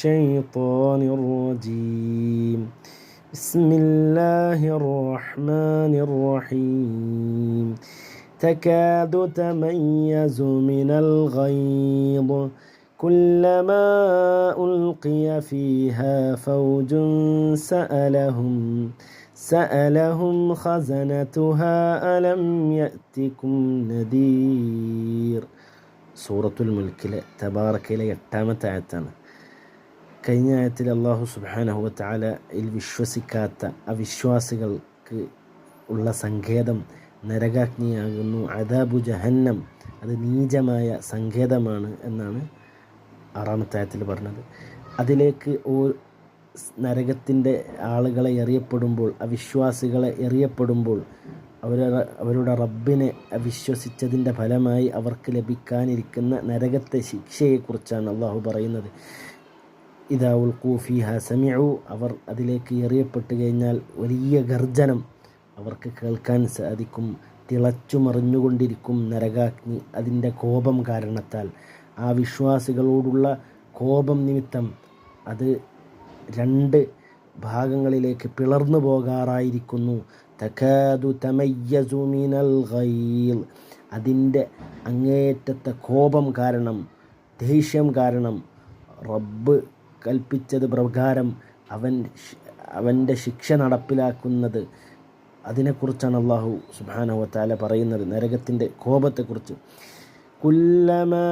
الشيطان الرجيم بسم الله الرحمن الرحيم تكاد تميز من الغيظ كلما ألقي فيها فوج سألهم خزنتها ألم يأتكم نذير. സൂറത്തുൽ മുൽക്കിലെ തബാറക്കയിലെ 8-ാമത്തെ ആയത്താണ്. കഴിഞ്ഞ ആയത്തിൽ അല്ലാഹു സുബ്ഹാനഹു വ തആലയിൽ വിശ്വസിക്കാത്ത അവിശ്വാസികൾക്ക് ഉള്ള സങ്കേതം നരകാഗ്നിയാകുന്നു. അദാബു ജഹന്നം, അത് നീചമായ സങ്കേതമാണ് എന്നാണ് 6-ാമത്തെ ആയത്തിൽ പറഞ്ഞത്. അതിലേക്ക് നരകത്തിൻ്റെ ആളുകളെ എറിയപ്പെടുമ്പോൾ, അവിശ്വാസികളെ എറിയപ്പെടുമ്പോൾ അവരുടെ റബ്ബിനെ അവിശ്വസിച്ചതിൻ്റെ ഫലമായി അവർക്ക് ലഭിക്കാനിരിക്കുന്ന നരകത്തെ ശിക്ഷയെക്കുറിച്ചാണ് അള്ളാഹു പറയുന്നത്. ഇദാ ഉൽഖൂ ഫീഹാ സമിഉ, അവർ അതിലേക്ക് എറിയപ്പെട്ട് കഴിഞ്ഞാൽ വലിയ ഗർജനം അവർക്ക് കേൾക്കാൻ സാധിക്കും. തിളച്ചുമറിഞ്ഞുകൊണ്ടിരിക്കും നരകാഗ്നി അതിൻ്റെ കോപം കാരണത്താൽ. ആ വിശ്വാസികളോടുള്ള കോപം നിമിത്തം അത് 2 ഭാഗങ്ങളിലേക്ക് പിളർന്നു പോകാറായിരിക്കുന്നു. തകാദു തമയ്യസു മിനൽ ഗൈൽ, അതിൻ്റെ അങ്ങേയറ്റത്തെ കോപം കാരണം, ദേഷ്യം കാരണം റബ്ബ് കൽപ്പിച്ചത് പ്രകാരം അവൻ്റെ ശിക്ഷ നടപ്പിലാക്കുന്നത്, അതിനെക്കുറിച്ചാണ് അല്ലാഹു സുബ്ഹാനഹു വ തആല പറയുന്നത്, നരകത്തിൻ്റെ കോപത്തെക്കുറിച്ച്. കുല്ലമാ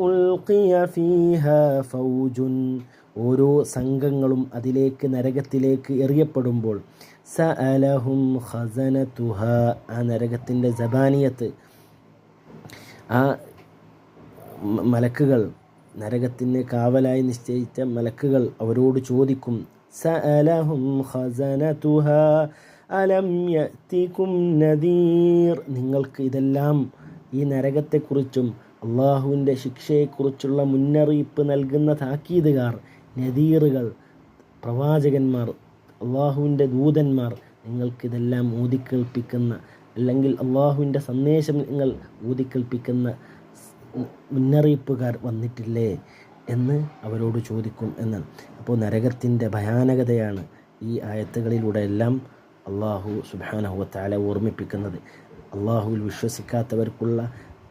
ഉൽഖിയ ഫീഹാ ഫൗജുൻ, ഓരോ സംഘങ്ങളും അതിലേക്ക് നരകത്തിലേക്ക് എറിയപ്പെടുമ്പോൾ സഅലഹും ഖസനതുഹാ, ആ നരകത്തിൻ്റെ സബാനിയത്ത്, ആ മലക്കുകൾ, നരകത്തിന് കാവലായി നിശ്ചയിച്ച മലക്കുകൾ അവരോട് ചോദിക്കും. സഅലഹും ഖസനതുഹാ അലം യഅതികും നദീർ, നിങ്ങൾക്ക് ഇതെല്ലാം, ഈ നരകത്തെക്കുറിച്ചും അള്ളാഹുവിൻ്റെ ശിക്ഷയെക്കുറിച്ചുള്ള മുന്നറിയിപ്പ് നൽകുന്ന താക്കീതുകാർ, നദീറുകൾ, പ്രവാചകന്മാർ, അള്ളാഹുവിൻ്റെ ദൂതന്മാർ നിങ്ങൾക്കിതെല്ലാം ഊതിക്കേൾപ്പിക്കുന്ന, അല്ലെങ്കിൽ അള്ളാഹുവിൻ്റെ സന്ദേശം നിങ്ങൾ ഊതിക്കേൾപ്പിക്കുന്ന മുന്നറിയിപ്പുകാർ വന്നിട്ടില്ലേ എന്ന് അവരോട് ചോദിക്കും എന്നാണ്. അപ്പോൾ നരകത്തിൻ്റെ ഭയാനകതയാണ് ഈ ആയത്തുകളിലൂടെ എല്ലാം അള്ളാഹു സുബ്ഹാനഹു വ തആല ഓർമ്മിപ്പിക്കുന്നത്. അള്ളാഹുവിൽ വിശ്വസിക്കാത്തവർക്കുള്ള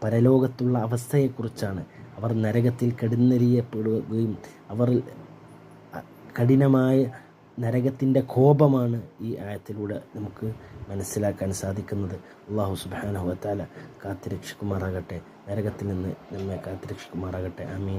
പരലോകത്തുള്ള അവസ്ഥയെക്കുറിച്ചാണ്. അവർ നരകത്തിൽ കെടുന്നെറിയപ്പെടുകയും അവർ കഠിനമായ നരകത്തിൻ്റെ കോപമാണ് ഈ ആയത്തിലൂടെ നമുക്ക് മനസ്സിലാക്കാൻ സാധിക്കുന്നത്. അള്ളാഹു സുബ്ഹാനഹു വ തആല കാത്തുരക്ഷിക്കുമാറാകട്ടെ, നരകത്തിൽ നിന്ന് നമ്മെ കാത്തുരക്ഷിക്കുമാറാകട്ടെ. ആമീൻ.